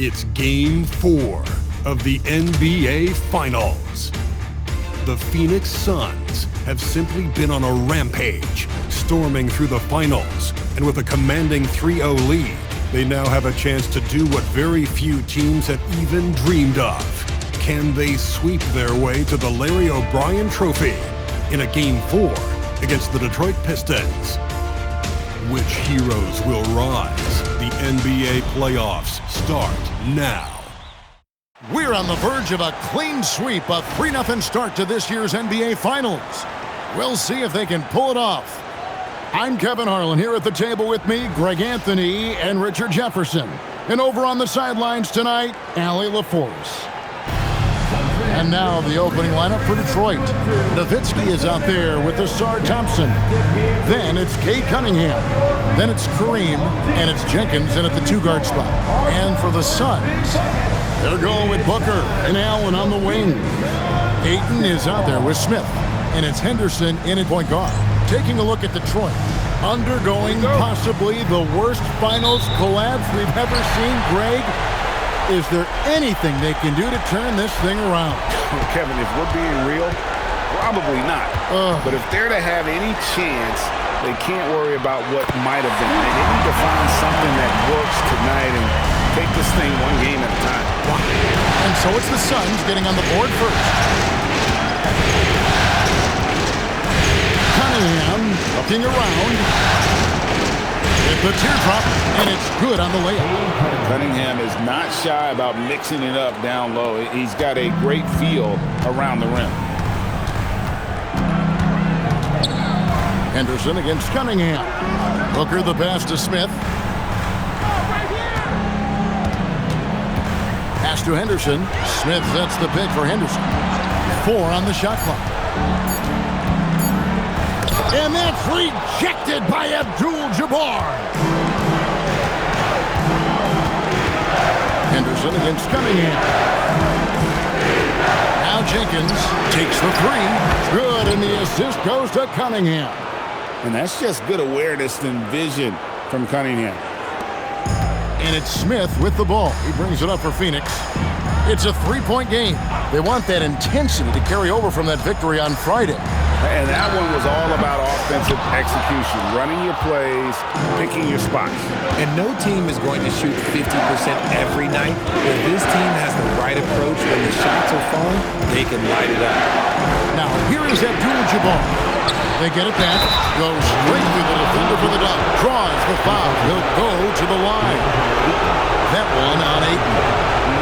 It's Game 4 of the NBA Finals. The Phoenix Suns have simply been on a rampage, storming through the finals, and with a commanding 3-0 lead, they now have a chance to do what very few teams have even dreamed of. Can they sweep their way to the Larry O'Brien Trophy in a Game 4 against the Detroit Pistons? Which heroes will rise? The NBA playoffs start now. We're on the verge of a clean sweep, a 3-0 start to this year's NBA Finals. We'll see if they can pull it off. I'm Kevin Harlan, here at the table with me, Greg Anthony and Richard Jefferson. And over on the sidelines tonight, Allie LaForce. And now the opening lineup for Detroit. Nowitzki is out there with Asar Thompson. Then it's Cade Cunningham. Then it's Kareem, and it's Jenkins in at the two-guard spot. And for the Suns, they're going with Booker and Allen on the wing. Ayton is out there with Smith, and it's Henderson in at point guard. Taking a look at Detroit, undergoing possibly the worst finals collapse we've ever seen. Greg, is there anything they can do to turn this thing around? Well, Kevin, if we're being real, probably not. But if they're to have any chance, they can't worry about what might have been. They need to find something that works tonight and take this thing one game at a time. And so it's the Suns getting on the board first. Cunningham looking around. With the teardrop, and it's good on the layup. Cunningham is not shy about mixing it up down low. He's got a great feel around the rim. Henderson against Cunningham. Booker the pass to Smith. Pass to Henderson. Smith sets the pick for Henderson. 4 on the shot clock. And that's rejected by Abdul-Jabbar. Henderson against Cunningham. Now Jenkins takes the 3. Good, and the assist goes to Cunningham. And that's just good awareness and vision from Cunningham. And it's Smith with the ball. He brings it up for Phoenix. It's a 3-point game. They want that intensity to carry over from that victory on Friday. And that one was all about offensive execution, running your plays, picking your spots. And no team is going to shoot 50% every night. If this team has the right approach when the shots are falling, they can light it up. Now, here is Abdul-Jabbar. They get it back, goes straight through the defender for the dunk, draws the foul. He'll go to the line. That one on Ayton.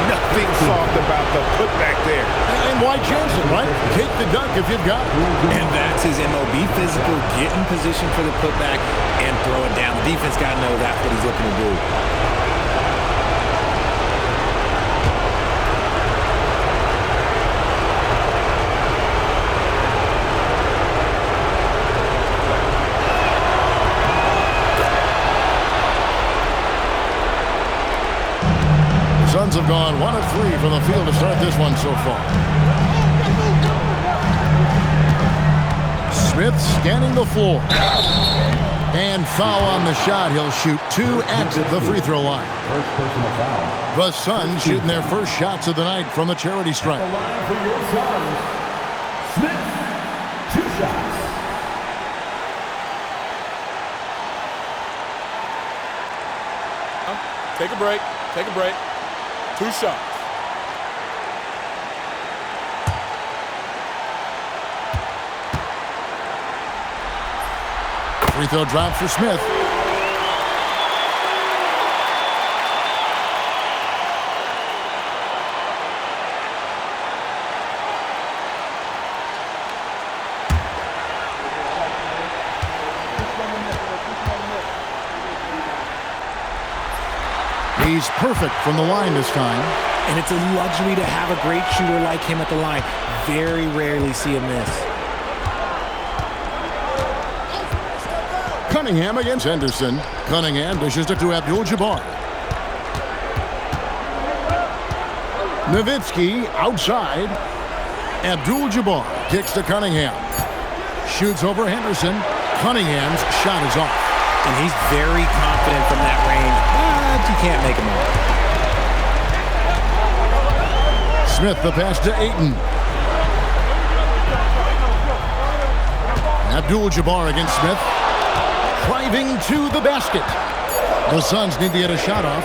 Nothing soft about the putback there. And why chance it, right? Take the dunk if you've got it. And that's his MOB physical, get in position for the putback and throw it down. The defense got to know that's what he's looking to do. Suns have gone 1 of 3 from the field to start this one so far. Smith scanning the floor. And foul on the shot. He'll shoot 2 at the free throw line. The Suns shooting their first shots of the night from the charity stripe. Smith, 2 shots. Take a break. Take a break. 2 shots. Free throw drop for Smith. He's perfect from the line this time. And it's a luxury to have a great shooter like him at the line. Very rarely see him miss. Cunningham against Henderson. Cunningham dishes it to Abdul-Jabbar. Nowitzki outside. Abdul-Jabbar kicks to Cunningham. Shoots over Henderson. Cunningham's shot is off. And he's very confident from that range, but you can't make him out. Smith the pass to Ayton. Abdul-Jabbar against Smith. Driving to the basket. The Suns need to get a shot off.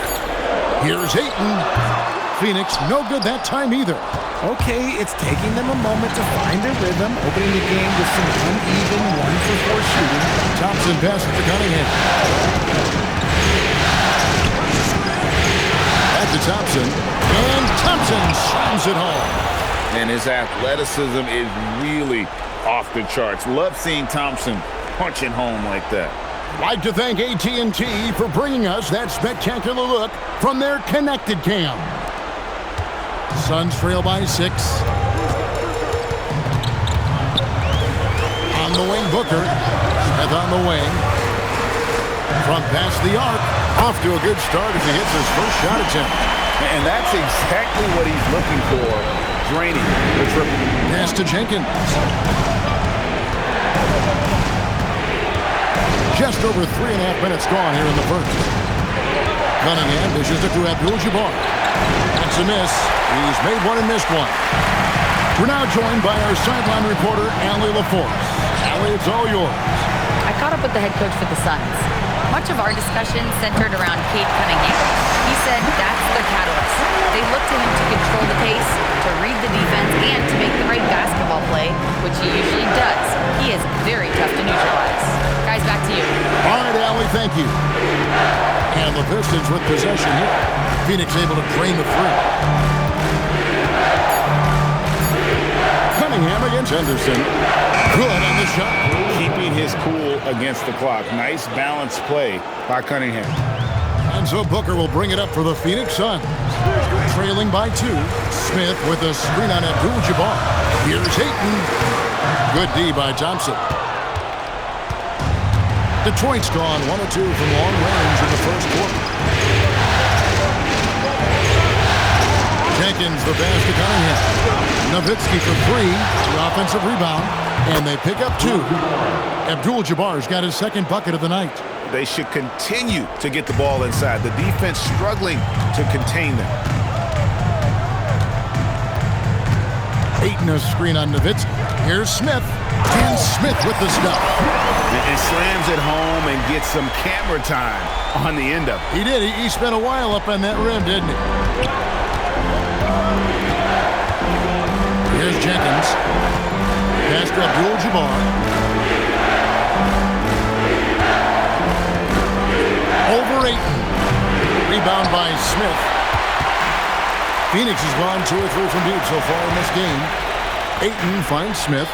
Here's Ayton. Phoenix, no good that time either. Okay, it's taking them a moment to find their rhythm, opening the game with some uneven 1-for-4 shooting. Thompson passes to Cunningham. Back to Thompson. And Thompson slams it home. And his athleticism is really off the charts. Love seeing Thompson punching home like that. Like to thank AT&T for bringing us that spectacular look from their connected cam. Suns trail by 6. On the wing, Booker. Smith on the wing. From past the arc. Off to a good start as he hits his first shot attempt. And that's exactly what he's looking for. Draining the triple. Pass to Jenkins. Just over 3.5 minutes gone here in the first. Cunningham dishes it to Abdul-Jabbar. That's a miss. He's made one and missed one. We're now joined by our sideline reporter, Allie LaForce. Allie, it's all yours. I caught up with the head coach for the Suns. Much of our discussion centered around Cade Cunningham. He said that's the catalyst. They look to him to control the pace, to read the defense, and to make the right basketball play, which he usually does. He is very tough to neutralize. Guys, back to you. All right, Allie, thank you. And the Pistons with possession here. Phoenix able to drain the three. Cunningham against Henderson. Good on the shot. Keeping his cool against the clock. Nice balanced play by Cunningham. And so Booker will bring it up for the Phoenix Suns. Trailing by 2. Smith with a screen on Abdul-Jabbar. Here's Ayton. Good D by Thompson. Detroit's gone 1 of 2 from long range in the first quarter. Jenkins the pass to Cunningham. Nowitzki for 3. The offensive rebound. And they pick up 2. Abdul-Jabbar's got his second bucket of the night. They should continue to get the ball inside. The defense struggling to contain them. Ayton a screen on Nowitzki. Here's Smith. And Smith with the stuff. And slams it home and gets some camera time on the end of it. He did. He spent a while up on that rim, didn't he? Here's Jenkins. Pass to Abdul-Jabbar. Over Ayton. Rebound by Smith. Phoenix has gone 2 or 3 from deep so far in this game. Ayton finds Smith.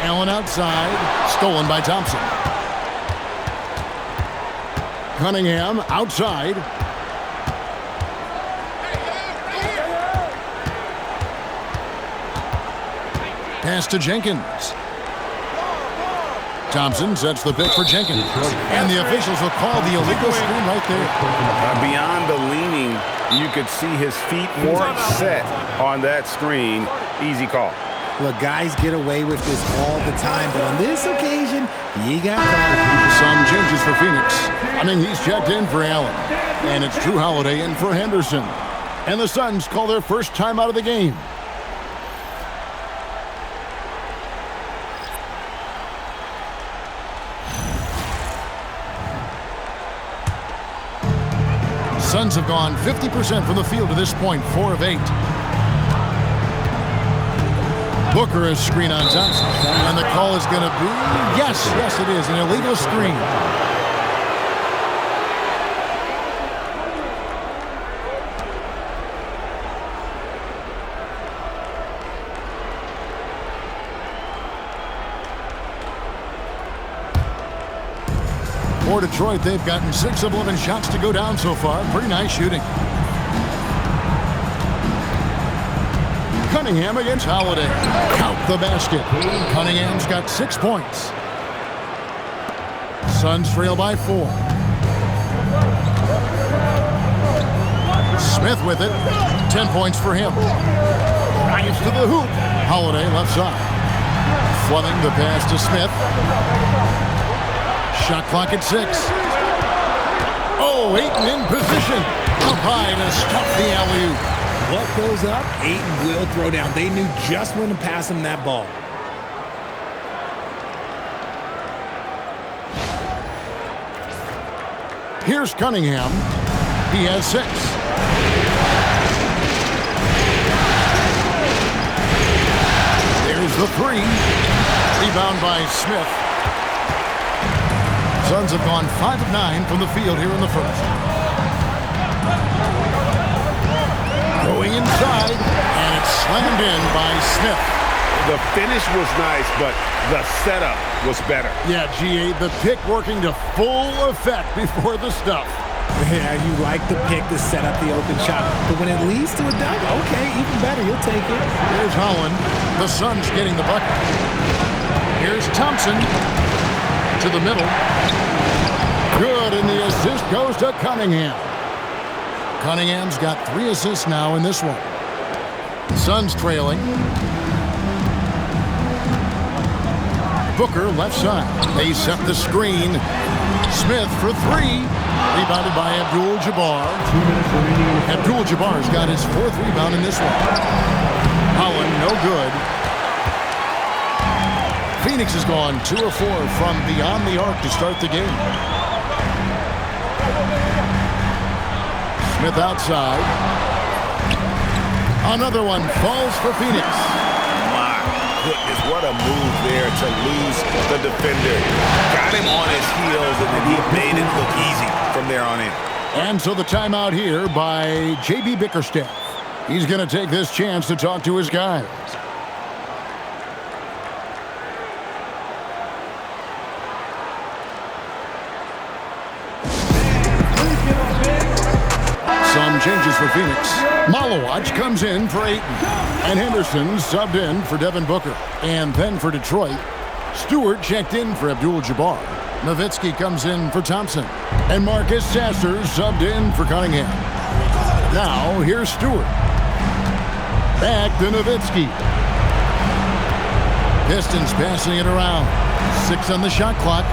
Allen outside. Stolen by Thompson. Cunningham outside. Pass to Jenkins. Thompson sets the pick for Jenkins. And the officials will call the illegal screen right there. Beyond the leaning, you could see his feet more set on that screen. Easy call. Look, guys get away with this all the time, but on this occasion, he got caught. Some changes for Phoenix. I mean, he's checked in for Allen. And it's Drew Holiday in for Henderson. And the Suns call their first time out of the game. Suns have gone 50% from the field to this point, 4 of 8. Booker is screen on Thompson. And the call is going to be, yes, it is, an illegal screen. For Detroit, they've gotten 6 of 11 shots to go down so far. Pretty nice shooting. Cunningham against Holiday. Count the basket. Cunningham's got 6 points. Suns trail by 4. Smith with it. 10 points for him. Drives to the hoop. Holiday left side. Fleming the pass to Smith. Shot clock at 6. Oh, Ayton in position. Up high to stop the alley-oop. What goes up, Ayton will throw down. They knew just when to pass him that ball. Here's Cunningham. He has 6. There's the 3. Rebound by Smith. Suns have gone 5 of 9 from the field here in the first. Going inside, and it's slammed in by Smith. The finish was nice, but the setup was better. Yeah, GA, the pick working to full effect before the stuff. Yeah, you like the pick to set up the open shot. But when it leads to a dunk, okay, even better, you'll take it. Here's Holland. The Suns getting the bucket. Here's Thompson to the middle. Good, and the assist goes to Cunningham. Cunningham's got 3 assists now in this one. Suns trailing. Booker left side. They set the screen. Smith for 3. Rebounded by Abdul-Jabbar. Abdul-Jabbar's got his 4th rebound in this one. Holland, no good. Phoenix has gone 2 of 4 from beyond the arc to start the game. Smith outside. Another one falls for Phoenix. My goodness, what a move there to lose the defender. Got him on his heels, and then he made it look easy from there on in. And so the timeout here by J.B. Bickerstaff. He's going to take this chance to talk to his guys. Some changes for Phoenix. Malawach comes in for Ayton. And Henderson subbed in for Devin Booker. And then for Detroit, Stewart checked in for Abdul-Jabbar. Nowitzki comes in for Thompson. And Marcus Sasser subbed in for Cunningham. Now, here's Stewart. Back to Nowitzki. Pistons passing it around. 6 on the shot clock.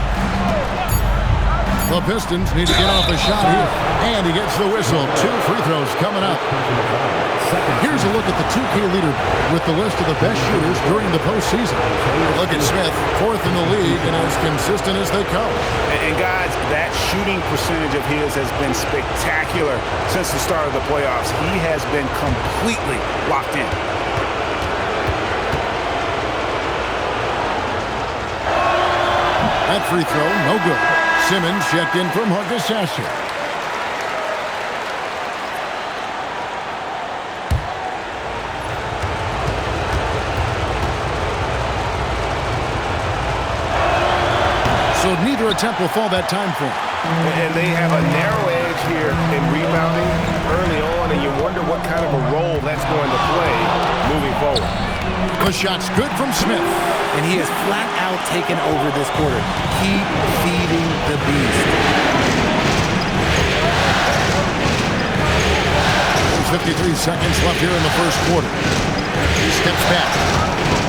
The Pistons need to get off a shot here. And he gets the whistle. 2 free throws coming up. Here's a look at the 2K leader with the list of the best shooters during the postseason. Look at Smith, 4th in the league and as consistent as they come. And guys, that shooting percentage of his has been spectacular since the start of the playoffs. He has been completely locked in. That free throw, no good. Simmons checked in for Marcus Sasser. So neither attempt will fall that time frame. And they have a narrow edge here in rebounding early on, and you wonder what kind of a role that's going to play moving forward. The shot's good from Smith. And he has flat out taken over this quarter. Keep feeding the beast. There's 53 seconds left here in the first quarter. He steps back.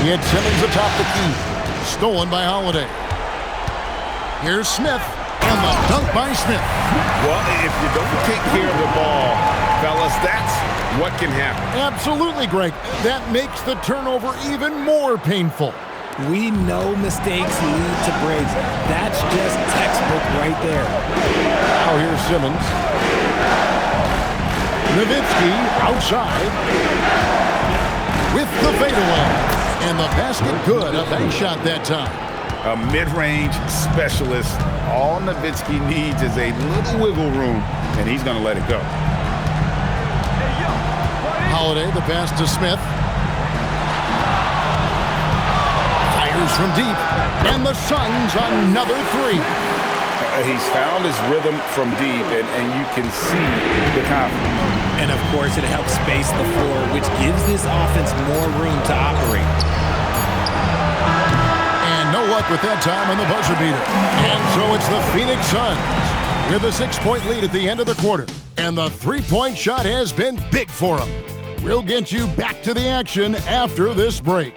He had Simmons atop the key. Stolen by Holiday. Here's Smith. And the dunk by Smith. Well, if you don't take care of the ball, fellas, that's what can happen. Absolutely, Greg. That makes the turnover even more painful. We know mistakes lead to breaks. That's just textbook right there. Now here's Simmons. Nowitzki outside with the fadeaway. And the basket good. A bank shot that time. A mid-range specialist. All Nowitzki needs is a little wiggle room, and he's going to let it go. Holiday, the pass to Smith. Fires from deep. And the Suns another 3. He's found his rhythm from deep, and you can see the confidence. And, of course, it helps space the floor, which gives this offense more room to operate. And no luck with that time on the buzzer beater. And so it's the Phoenix Suns with a 6-point lead at the end of the quarter. And the 3-point shot has been big for them. We'll get you back to the action after this break.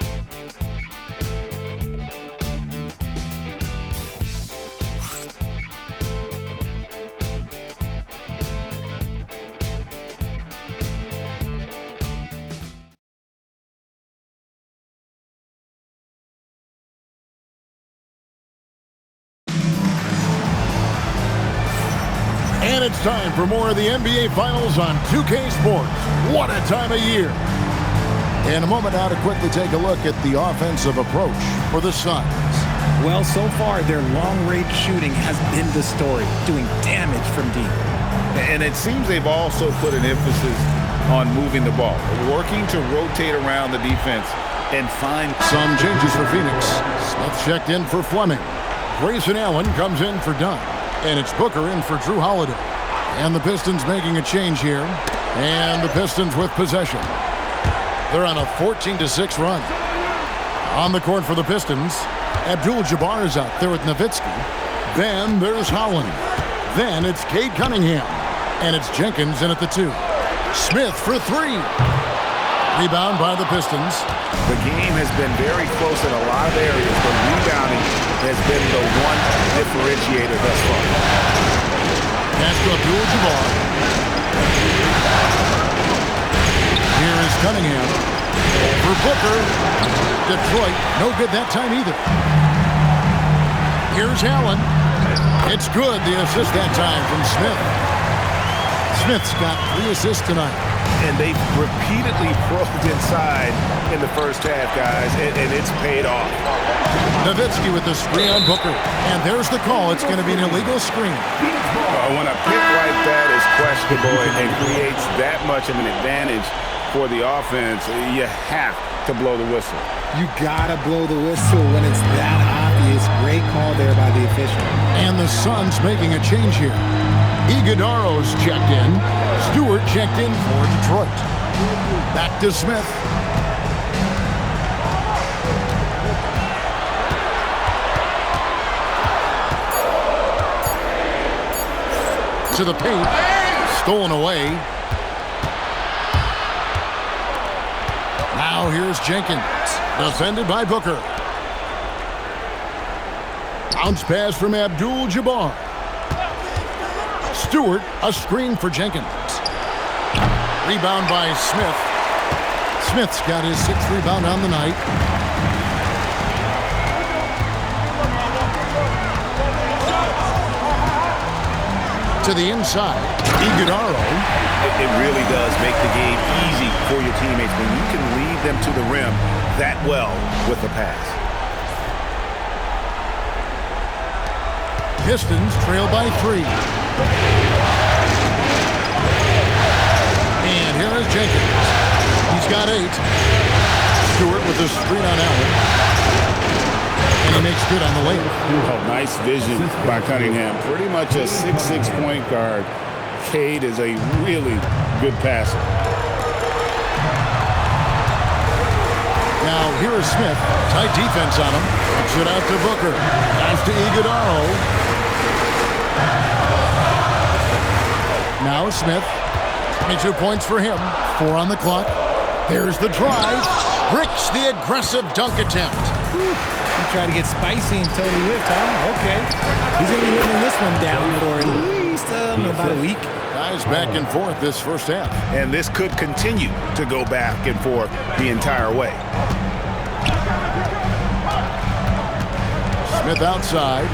And it's time for more of the NBA Finals on 2K Sports. What a time of year. In a moment now to quickly take a look at the offensive approach for the Suns. Well, so far, their long-range shooting has been the story, doing damage from deep. And it seems they've also put an emphasis on moving the ball, working to rotate around the defense and find some changes for Phoenix. Smith checked in for Fleming. Grayson Allen comes in for Dunn. And it's Booker in for Drew Holiday. And the Pistons making a change here. And the Pistons with possession. They're on a 14-6 run. On the court for the Pistons, Abdul-Jabbar is out there with Nowitzki. Then there's Howland. Then it's Cade Cunningham. And it's Jenkins in at the 2. Smith for 3. Rebound by the Pistons. The game has been very close in a lot of areas, but rebounding has been the one differentiator thus far. Pass to Abdul-Jabbar. Here is Cunningham. For Booker. Detroit, no good that time either. Here's Allen. It's good, the assist that time from Smith. Smith's got 3 assists tonight. And they've repeatedly probed inside in the first half, guys, and it's paid off. Nowitzki with the screen on Booker. And there's the call. It's going to be an illegal screen. When a pick like that is questionable and creates that much of an advantage for the offense, you have to blow the whistle. You gotta blow the whistle when it's that obvious. Great call there by the official. And the Suns making a change here. Iguodaro's checked in. Stewart checked in for Detroit. Back to Smith. To the paint. Stolen away. Now here's Jenkins. Defended by Booker. Bounce pass from Abdul-Jabbar. Stewart, a screen for Jenkins. Rebound by Smith. Smith's got his 6th rebound on the night. To the inside, Iguodaro. It really does make the game easy for your teammates when you can lead them to the rim that well with the pass. Pistons trail by 3. And here is Jenkins. He's got 8. Stewart with the screen on Allen. And he makes good on the layup. Oh, nice vision by Cunningham. Pretty much a 6'6" point guard. Cade is a really good passer. Now here is Smith. Tight defense on him. Kicks it out to Booker. Pass to Iguodaro. Now Smith. 22 points for him. 4 on the clock. There's the drive. Bricks the aggressive dunk attempt. He tried to get spicy and totally whiffed, huh? Okay. He's going to be living this one down for at least about a week. Guys back and forth this first half. And this could continue to go back and forth the entire way. Smith outside.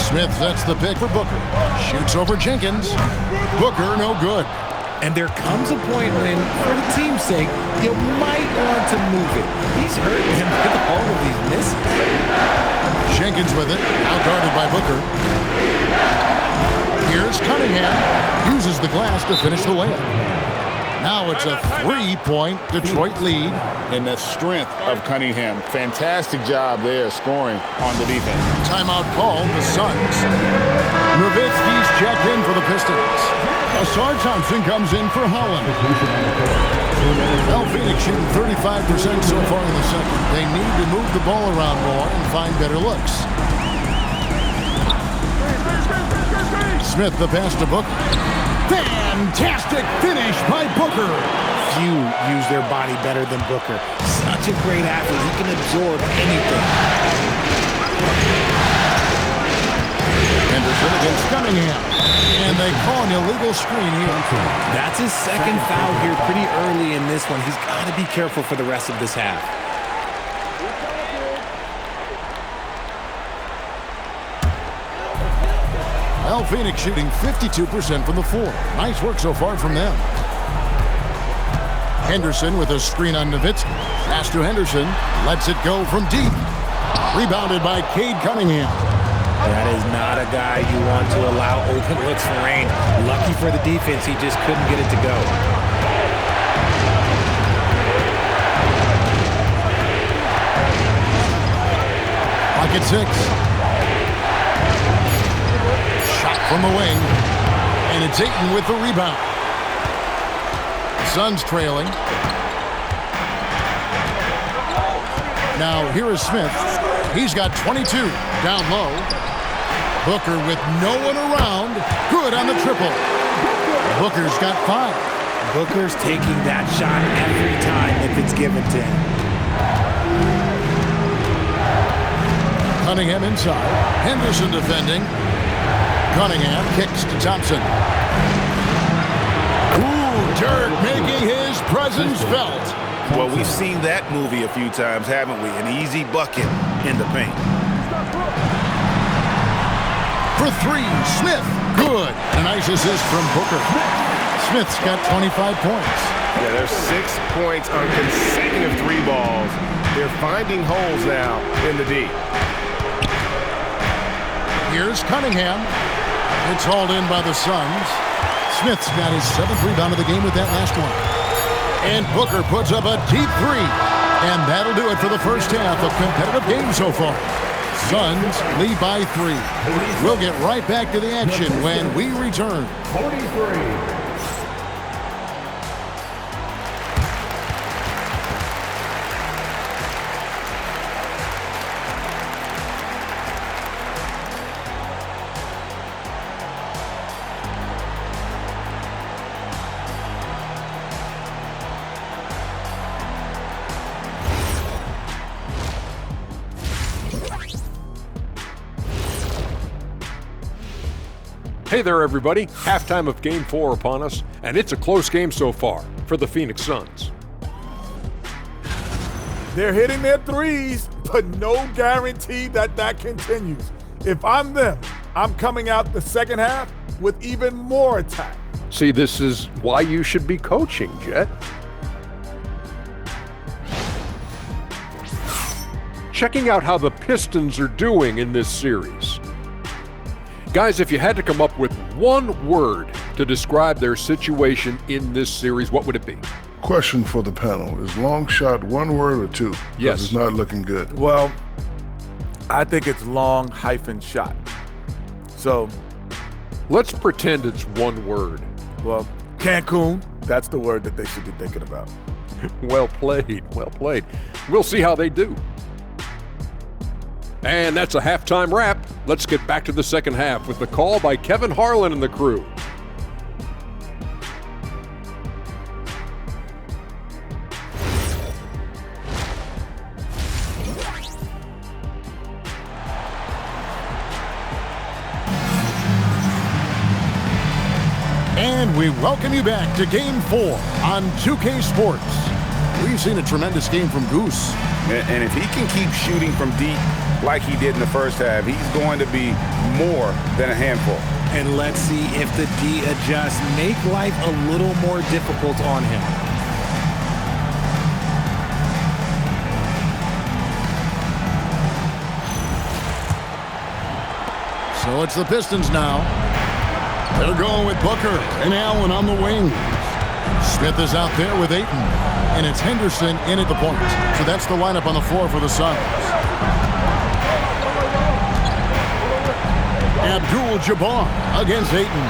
Smith sets the pick for Booker. Shoots over Jenkins. Booker, no good. And there comes a point when, for the team's sake, you might want to move it. He's hurt him with all of these misses. Jenkins with it, out guarded by Booker. Here's Cunningham. Uses the glass to finish the layup. Now it's a 3-point Detroit lead. And the strength of Cunningham. Fantastic job there scoring on the defense. Timeout called the Suns. Nowitzki's checked in for the Pistons. Asar Thompson comes in for Holland. Well, Phoenix shooting 35% so far in the second. They need to move the ball around more and find better looks. Smith the pass to Booker. Fantastic finish by Booker. Few use their body better than Booker. Such a great athlete. He can absorb anything. Henderson against Cunningham. And they call an illegal screen here. That's his second foul here pretty early in this one. He's got to be careful for the rest of this half. Well, Phoenix shooting 52% from the floor. Nice work so far from them. Henderson with a screen on Nowitzki. Pass to Henderson. Lets it go from deep. Rebounded by Cade Cunningham. That is not a guy you want to allow open looks for rain. Lucky for the defense, he just couldn't get it to go. Pocket 6. Shot from the wing. And it's Ayton with the rebound. Suns trailing. Now here is Smith. He's got 22. Down low. Booker with no one around. Good on the triple. Booker's got 5. Booker's taking that shot every time if it's given to him. Cunningham inside. Henderson defending. Cunningham kicks to Thompson. Ooh, Dirk making his presence felt. Well, we've seen that movie a few times, haven't we? An easy bucket in the paint. For 3, Smith. Good. A nice assist from Booker. Smith's got 25 points. Yeah, there's 6 points on consecutive 3 balls. They're finding holes now in the D. Here's Cunningham. It's hauled in by the Suns. Smith's got his 7th rebound of the game with that last one. And Booker puts up a deep 3. And that'll do it for the first half of competitive game so far. Suns lead by 3. We'll get right back to the action when we return. 43. Hey there, everybody. Halftime of Game 4 upon us, and it's a close game so far for the Phoenix Suns. They're hitting their threes, but no guarantee that that continues. If I'm them, I'm coming out the second half with even more attack. See, this is why you should be coaching, Jet. Checking out how the Pistons are doing in this series. Guys, if you had to come up with one word to describe their situation in this series, what would it be? Question for the panel. Is long shot one word or 2? Yes. It's not looking good. Well, I think it's long hyphen shot. So, let's pretend it's one word. well, Cancun, that's the word that they should be thinking about. Well played, well played. We'll see how they do. And that's a halftime wrap. Let's get back to the second half with the call by Kevin Harlan and the crew. And we welcome you back to Game 4 on 2K Sports. We've seen a tremendous game from Goose. And if he can keep shooting from deep like he did in the first half, he's going to be more than a handful. And let's see if the D adjusts, make life a little more difficult on him. So it's the Pistons now. They're going with Booker and Allen on the wing. Smith is out there with Ayton. And it's Henderson in at the point. So that's the lineup on the floor for the Suns. Abdul-Jabbar against Ayton.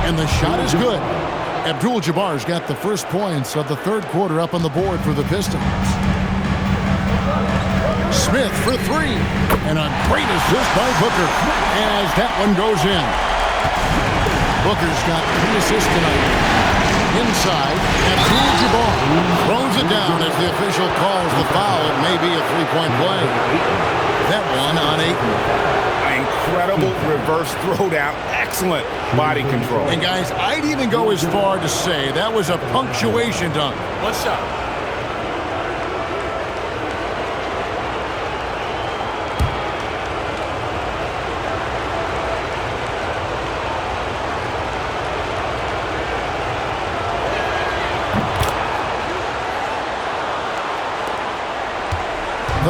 And the shot is good. Abdul-Jabbar's got the first points of the third quarter up on the board for the Pistons. Smith for 3. And a great assist by Booker as that one goes in. Booker's got 3 assists tonight. Inside, Abdul-Jabbar throws it down as the official calls the foul. It may be a 3-point play. That one on Ayton. Incredible reverse throwdown. Excellent body control. And guys, I'd even go as far to say that was a punctuation dunk. One shot.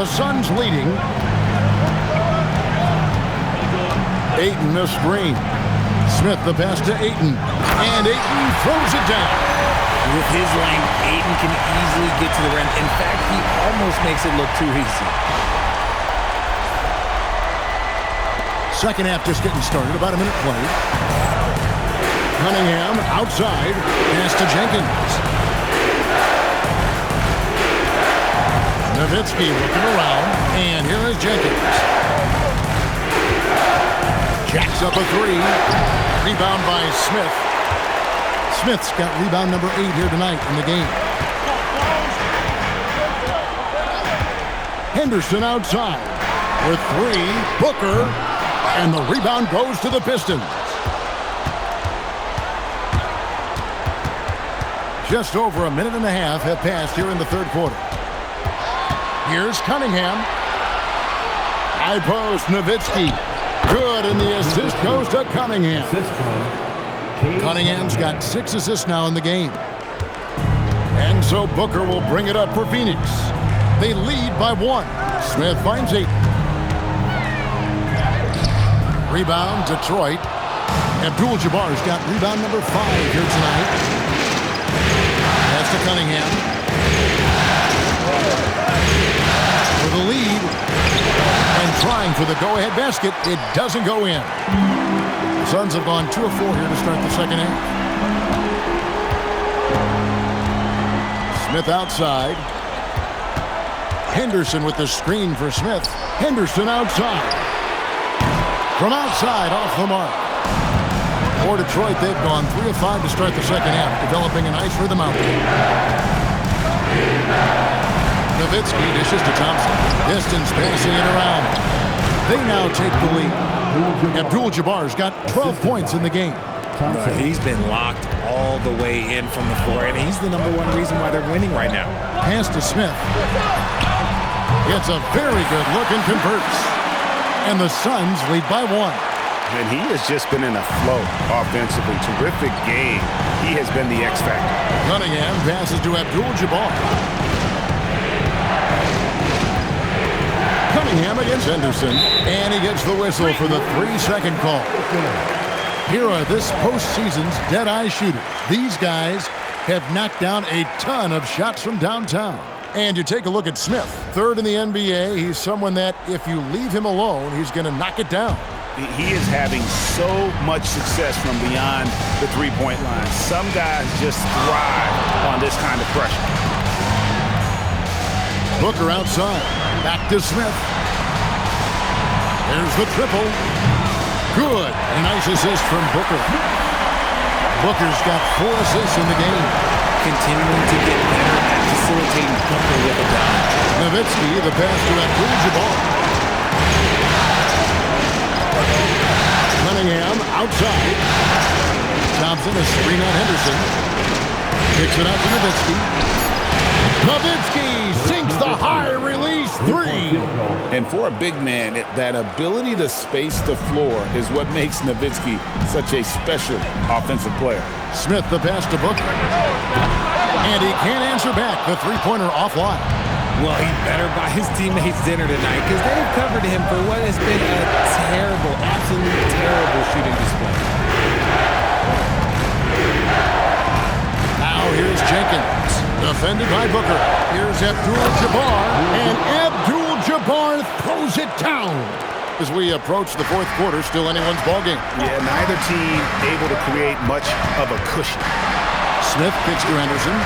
The Suns leading. Ayton the screen. Smith the pass to Ayton. And Ayton throws it down. With his length, Ayton can easily get to the rim. In fact, he almost makes it look too easy. Second half just getting started. About a minute played. Cunningham outside. Pass to Jenkins. Nowitzki looking around. And here is Jenkins. Jacks up a three. Rebound by Smith. Smith's got rebound number 8 here tonight in the game. Henderson outside with 3. Booker. And the rebound goes to the Pistons. Just over a minute and a half have passed here in the third quarter. Here's Cunningham. High post, Nowitzki. Good, and the assist goes to Cunningham. Cunningham's got 6 assists now in the game. And so Booker will bring it up for Phoenix. They lead by 1. Smith finds 8. Rebound, Detroit. Abdul-Jabbar's got rebound number 5 here tonight. Pass to Cunningham. For the lead. And trying for the go-ahead basket. It doesn't go in. The Suns have gone 2 of 4 here to start the second half. Smith outside. Henderson with the screen for Smith. Henderson outside. From outside, off the mark. For Detroit, they've gone 3 of 5 to start the second half, developing a nice rhythm out there. Nowitzki dishes to Thompson. Pistons passing it around. They now take the lead. Abdul-Jabbar's got 12 points in the game. He's been locked all the way in from the floor, and he's the #1 reason why they're winning right now. Pass to Smith. Gets a very good look and converts. And the Suns lead by 1. And he has just been in a flow offensively. Terrific game. He has been the X factor. Cunningham passes to Abdul-Jabbar. Cunningham against Henderson. And he gets the whistle for the 3-second call. Here are this postseason's dead-eye shooters. These guys have knocked down a ton of shots from downtown. And you take a look at Smith, 3rd in the NBA. He's someone that, if you leave him alone, he's going to knock it down. He is having so much success from beyond the three-point line. Some guys just thrive on this kind of pressure. Booker outside. Back to Smith. There's the triple. Good. A nice assist from Booker. Booker's got 4 assists in the game. Continuing to get better at facilitating Booker with a dime. Nowitzki, the pass to Abdul-Jabbar. Cunningham outside. Thompson, a screen on Henderson. Kicks it out to Nowitzki. Nowitzki sinks the high release 3. And for a big man, that ability to space the floor is what makes Nowitzki such a special offensive player. Smith the pass to Booker. And he can't answer back. The three-pointer offline. Well, he better buy his teammates dinner tonight because they've covered him for what has been a terrible, absolute terrible shooting display. Now here's Jenkins. Defended by Booker. Here's Abdul-Jabbar. And Abdul-Jabbar throws it down. As we approach the fourth quarter, still anyone's ballgame. Yeah, neither team able to create much of a cushion. Smith kicks to Henderson.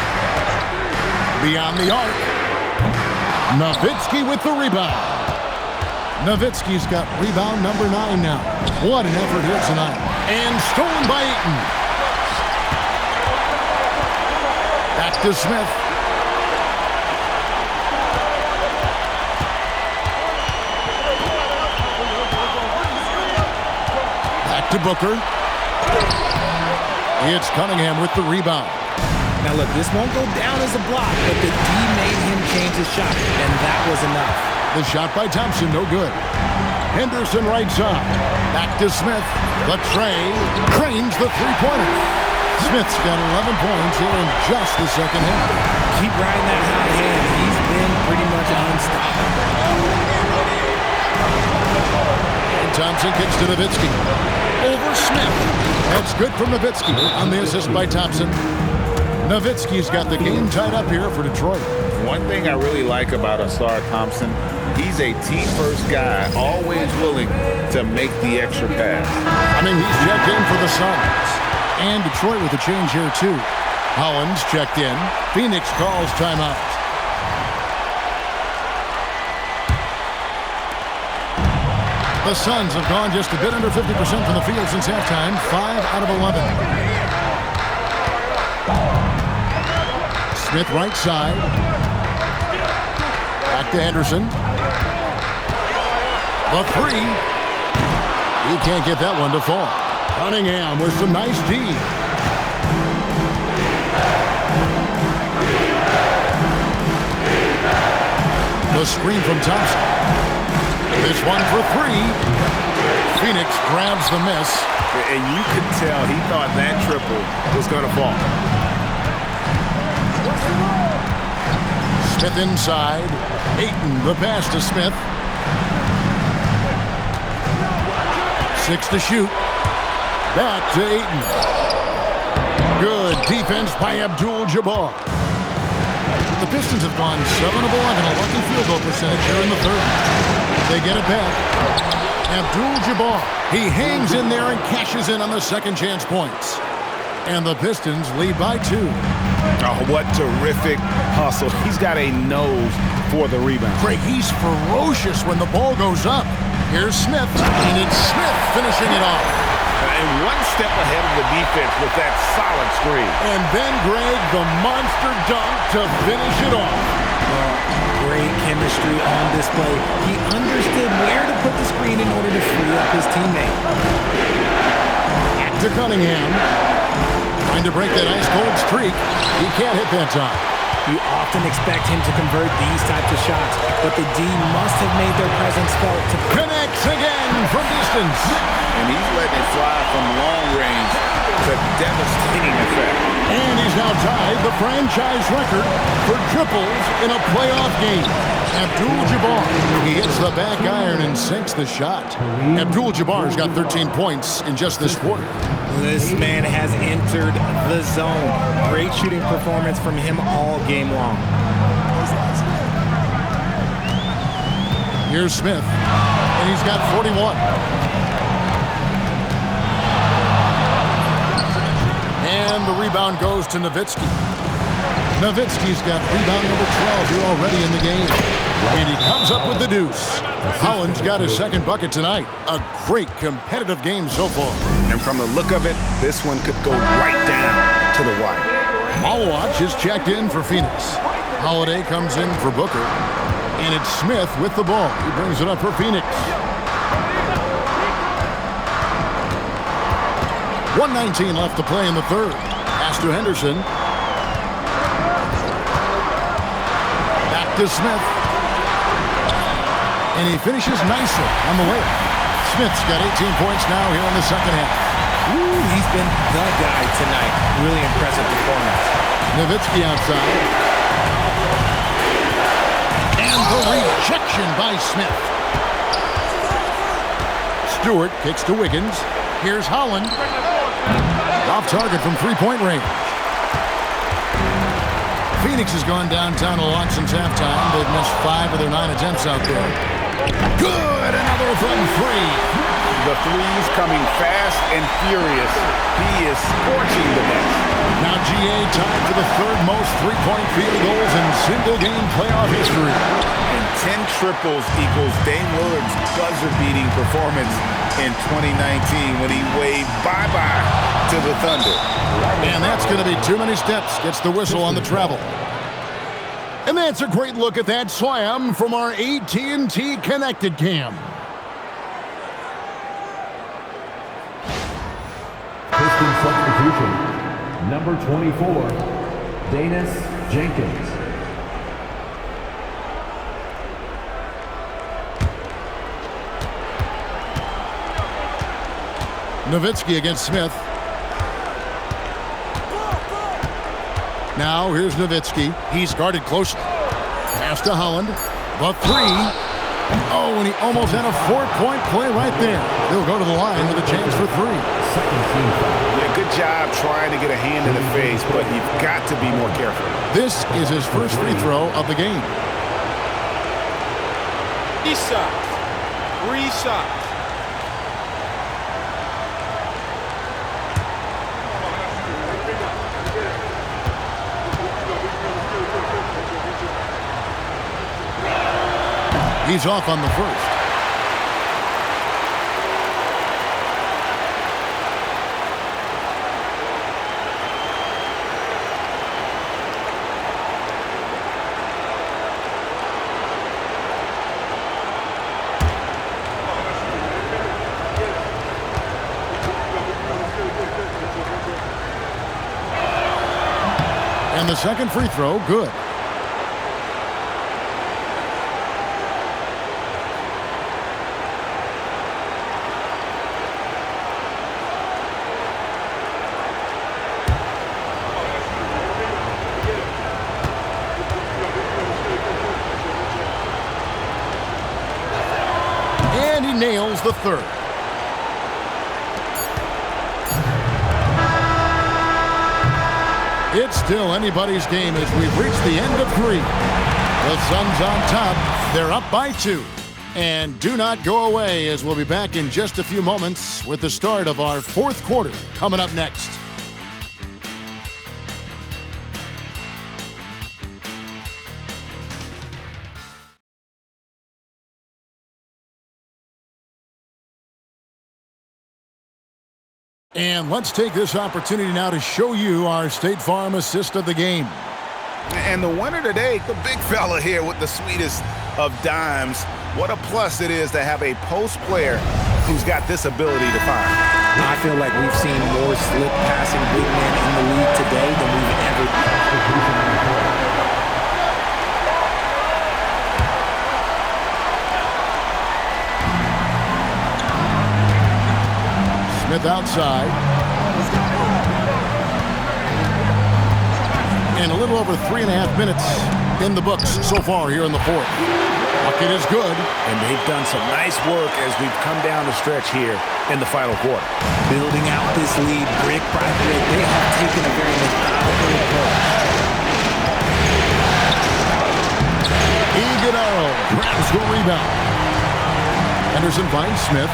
Beyond the arc. Nowitzki with the rebound. Nowitzki's got rebound number 9 now. What an effort here tonight. And stolen by Ayton. Back to Smith. Back to Booker. It's Cunningham with the rebound. Now look, this won't go down as a block, but the D made him change his shot, and that was enough. The shot by Thompson, no good. Henderson right side. Back to Smith. The tray. Cranes the three-pointer. Smith's got 11 points here in just the second half. Keep riding that hot hand. He's been pretty much unstoppable. Thompson kicks to Nowitzki. Over Smith. That's good from Nowitzki on the assist by Thompson. Nowitzki's got the game tied up here for Detroit. One thing I really like about Ausar Thompson, he's a team-first guy, always willing to make the extra pass. He's checked in for the Suns. And Detroit with a change here, too. Holland's checked in. Phoenix calls timeout. The Suns have gone just a bit under 50% from the field since halftime. 5 out of 11. Smith right side. Back to Henderson. The three. He can't get that one to fall. Cunningham with some nice D. The screen from Thompson. This one for three. Phoenix grabs the miss. And you could tell he thought that triple was going to fall. Smith inside. Ayton, the pass to Smith. 6 to shoot. Back to Ayton. Good defense by Abdul-Jabbar. The Pistons have gone 7 of 11, a lucky field goal percentage here in the third. They get it back. Abdul-Jabbar. He hangs in there and cashes in on the second chance points. And the Pistons lead by 2. Oh, what terrific hustle. He's got a nose for the rebound. Craig, he's ferocious when the ball goes up. Here's Smith, and it's Smith finishing it off. And one step ahead of the defense with that solid screen. And then Greg, the monster dunk to finish it off. Great chemistry on display. He understood where to put the screen in order to free up his teammate. Back to Cunningham. Trying to break that ice-cold streak. He can't hit that time. You often expect him to convert these types of shots, but the D must have made their presence felt. Connects again from distance. And he's letting it fly from long range to devastating effect. And he's now tied the franchise record for triples in a playoff game. Abdul-Jabbar. He hits the back iron and sinks the shot. Abdul-Jabbar's got 13 points in just this quarter. This man has entered the zone. Great shooting performance from him all game long. Here's Smith, and he's got 41. And the rebound goes to Nowitzki. Nowitzki's got rebound number 12 here already in the game. And he comes up with the deuce. Holland's got his second bucket tonight. A great competitive game so far. And from the look of it, this one could go right down to the wire. Malwatch is checked in for Phoenix. Holiday comes in for Booker. And it's Smith with the ball. He brings it up for Phoenix. 1:19 left to play in the third. Pass to Henderson. Back to Smith. And he finishes nicely on the layup. Smith's got 18 points now here in the second half. Ooh, he's been the guy tonight. Really impressive performance. Nowitzki outside. And the rejection by Smith. Stewart kicks to Wiggins. Here's Holland. Off target from three-point range. Phoenix has gone downtown a lot since halftime. They've missed 5 of their 9 attempts out there. Good! Another from 3. The threes coming fast and furious. He is scorching the net. Now GA tied for the third most three-point field goals in single-game playoff history. And 10 triples equals Dame Lillard's buzzer-beating performance in 2019 when he waved bye-bye to the Thunder. And that's going to be too many steps. Gets the whistle on the travel. And that's a great look at that slam from our AT&T Connected Cam. Pistons substitution. Number 24, Danis Jenkins. Nowitzki against Smith. Now here's Nowitzki. He's guarded closely. Pass to Holland. The three. Oh, and he almost had a 4-point play right there. He'll go to the line with a chance for 3. Yeah, good job trying to get a hand in the face, but you've got to be more careful. This is his first free throw of the game. 3 shots. 3 shots. He's off on the first. And the second free throw, good. And he nails the third. It's still anybody's game as we've reached the end of 3. The Suns on top. They're up by 2. And do not go away as we'll be back in just a few moments with the start of our 4th quarter coming up next. And let's take this opportunity now to show you our State Farm assist of the game. And the winner today, the big fella here with the sweetest of dimes. What a plus it is to have a post player who's got this ability to find. I feel like we've seen more slip passing big men in the league today than we've ever. Smith outside. And a little over 3.5 minutes in the books so far here in the 4th. Bucket is good. And they've done some nice work as we've come down the stretch here in the final quarter. Building out this lead brick by brick, they have taken a very methodical approach. Iguodala grabs the rebound. Henderson finds Smith.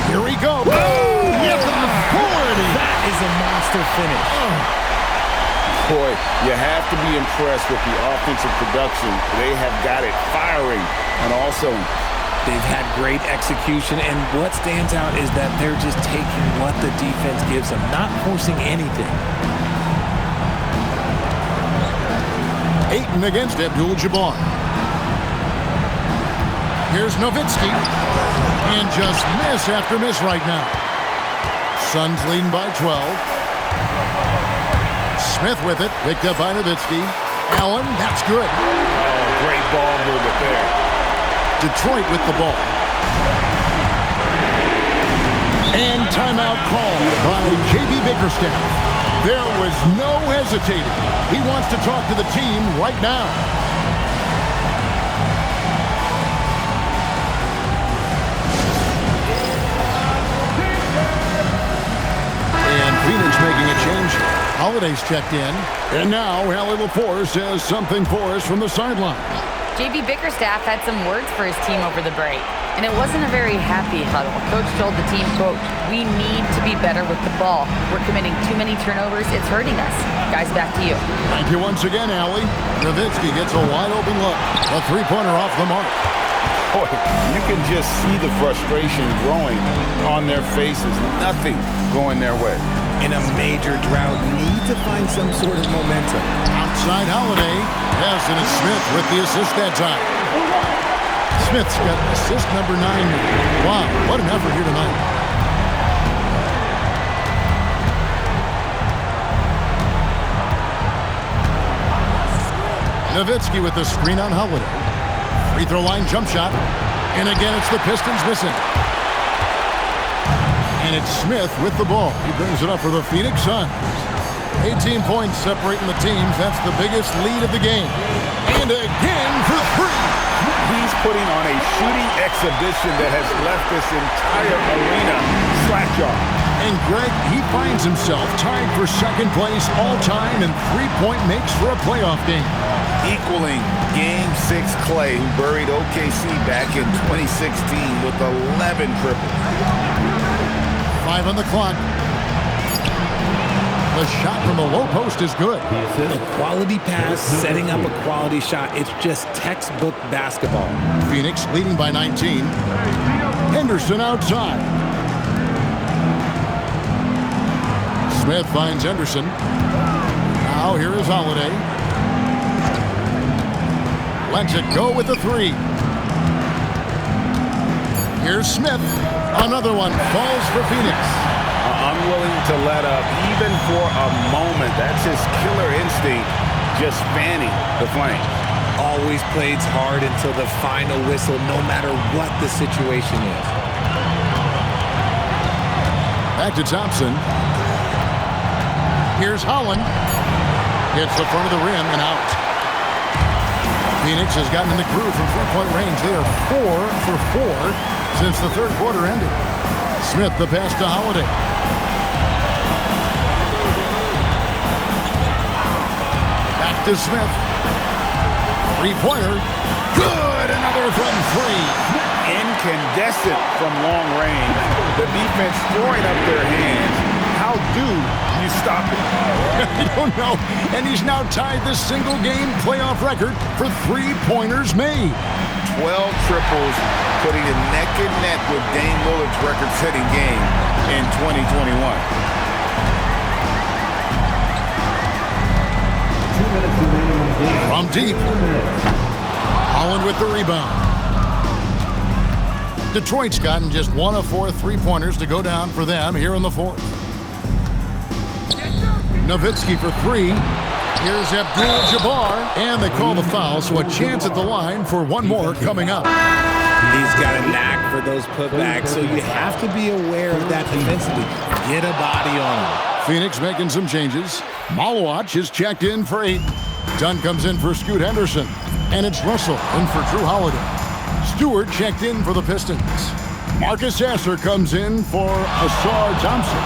Here we go. Oh, yes, that is a monster finish. Boy, you have to be impressed with the offensive production. They have got it firing on all cylinders. They've had great execution, and what stands out is that they're just taking what the defense gives them, not forcing anything. Ayton against Abdul-Jabbar. Here's Nowitzki. And just miss after miss right now. Suns leading by 12. Smith with it. Picked up by Nowitzki. Allen, that's good. Oh, great ball movement there. Detroit with the ball. And timeout called by J.B. Bickerstaff. There was no hesitating. He wants to talk to the team right now. Phoenix making a change. Holiday's checked in. And now Allie LaForce has something for us from the sideline. J.B. Bickerstaff had some words for his team over the break, and it wasn't a very happy huddle. Coach told the team, quote, "We need to be better with the ball. We're committing too many turnovers. It's hurting us." Guys, back to you. Thank you once again, Allie. Nowitzki gets a wide-open look. A three-pointer off the mark. Boy, you can just see the frustration growing on their faces. Nothing going their way. In a major drought, need to find some sort of momentum. Outside Holiday. Yes, and it's Smith with the assist that time. Smith's got assist number 9. Wow, what an effort here tonight. Nowitzki with the screen on Holiday. Free throw line jump shot. And again, it's the Pistons missing. And it's Smith with the ball. He brings it up for the Phoenix Suns. 18 points separating the teams. That's the biggest lead of the game. And again for three. He's putting on a shooting exhibition that has left this entire arena slack-jawed. And Greg, he finds himself tied for second place all-time in three-point makes for a playoff game. Equaling Game 6 Clay, who buried OKC back in 2016 with 11 triples. 5 on the clock. The shot from the low post is good. A quality pass, setting up a quality shot. It's just textbook basketball. Phoenix leading by 19. Henderson outside. Smith finds Henderson. Now here is Holiday. Lets it go with the three. Here's Smith. Another one falls for Phoenix. Unwilling to let up even for a moment. That's his killer instinct, just fanning the flame. Always plays hard until the final whistle, no matter what the situation is. Back to Thompson. Here's Holland. Hits the front of the rim and out. Phoenix has gotten in the groove from three-point range. They are 4 for 4 since the third quarter ended. Smith the pass to Holiday. Back to Smith. Three-pointer. Good! Another from three. Incandescent from long range. The defense throwing up their hands. How do you stop it? I don't know. And he's now tied the single-game playoff record for three-pointers made. 12 triples, putting it neck and neck with Dame Lillard's record-setting game in 2021. 2 minutes remaining in the game. From deep. Holland with the rebound. Detroit's gotten just 1 of 4 three-pointers to go down for them here in the fourth. Nowitzki for three. Here's Abdul-Jabbar, and they call the foul, so a chance at the line for one more coming up. He's got a knack for those putbacks, so you have to be aware of that defensively. Get a body on him. Phoenix making some changes. Malawach is checked in for 8. Dunn comes in for Scoot Henderson, and it's Russell in for Drew Holiday. Stewart checked in for the Pistons. Marcus Sasser comes in for Asar Thompson.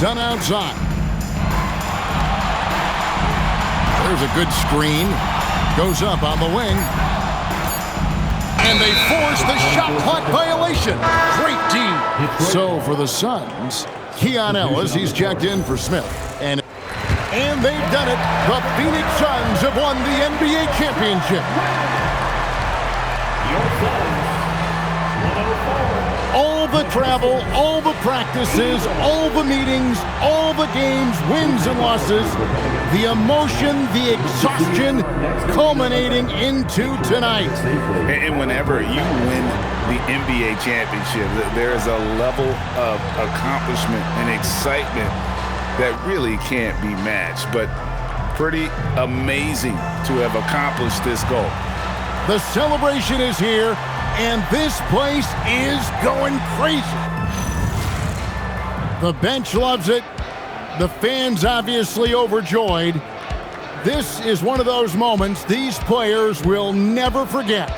Dunn outside. There's a good screen. Goes up on the wing. And they force the shot clock violation. Great D. So for the Suns, Keon Ellis, he's checked in for Smith. And they've done it. The Phoenix Suns have won the NBA championship. All the travel, all the practices, all the meetings, all the games, wins and losses, the emotion, the exhaustion, culminating into tonight. And whenever you win the NBA championship, there's a level of accomplishment and excitement that really can't be matched. But pretty amazing to have accomplished this goal. The celebration is here, and this place is going crazy. The bench loves it. The fans obviously overjoyed. This is one of those moments these players will never forget.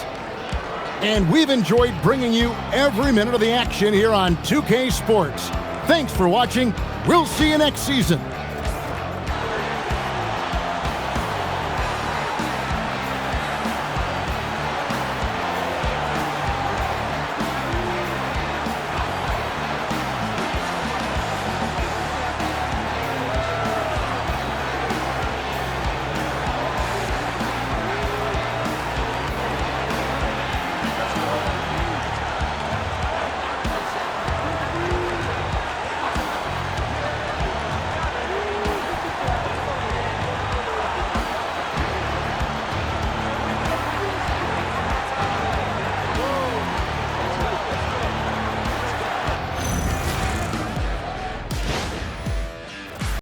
And we've enjoyed bringing you every minute of the action here on 2K Sports. Thanks for watching. We'll see you next season.